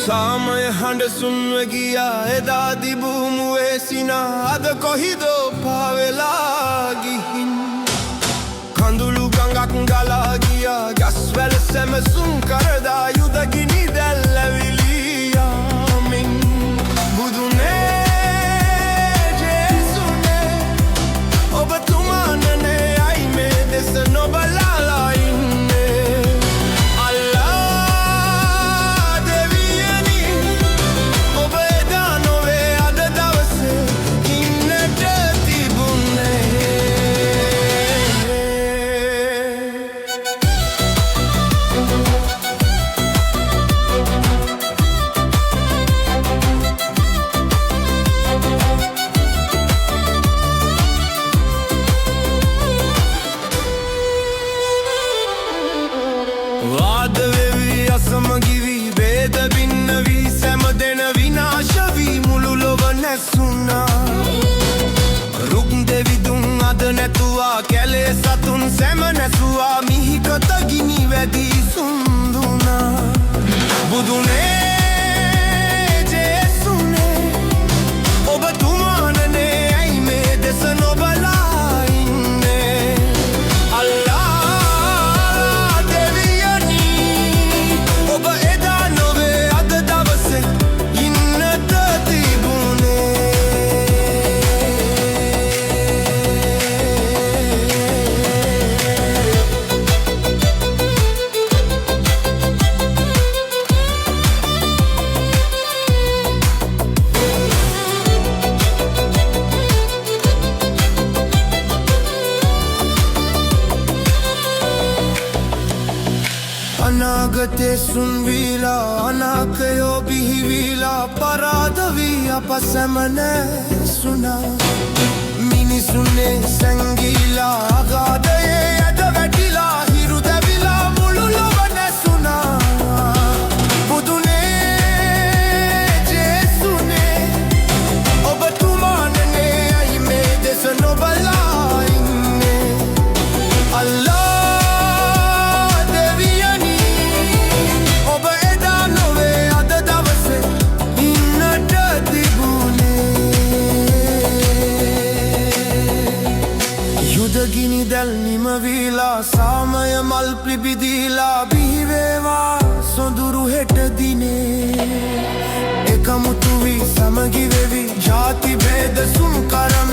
සාමය හඬ සුන්ව ගියා එදා දිබුමුවේ සිනා අද කොහිදෝ පාවෙලා ගිහින් කඳුළු ගඟක් ගලා ගියා ගස්වැල සැමසුම් කරදා යුද ගිනි දැල් ඇවිලී යාමින් බුදුනේ ජේසුනේ ඔබතුමා නනේ අයි මේ දෙස නොබලාලා වාද වෙවි අසමගිවි වේද බින්න වී සැම දෙන විනාශ වී මුළු ලොව නැසුණා රුක් දෙවිදුන් අද නැතුවා කැලේ සතුන් සැම නැසුවා මිහිකත ගිනි වැදී සුන්දුනා බුදුනේ ජේසුනේ ඔබතුමා නනේ ඇයි මේ දෙස නොබලා අනාගතේ සුන් වීලා අනාකයෝ බිහිවීලා පරාද වී අප සැම නැසුණා මිනිසුනේ සැංගීලා අගාධයේ ඇද වැටිලා හිරු දැවිලා මුළු ලොව නැසුණා බුදුනේ ජේසුනේ ඔබතුමා නනේ ඇයි මේ දෙස නොබලා ඉන්නේ අල්ලා ගිනි දැල් නිමවීලා සාමය මල් පිබිදීලා බිහිවේවා සොඳුරු හෙට දිනේ එකමුතු වී සමගි වෙවි ජාති භේද සුන් කරම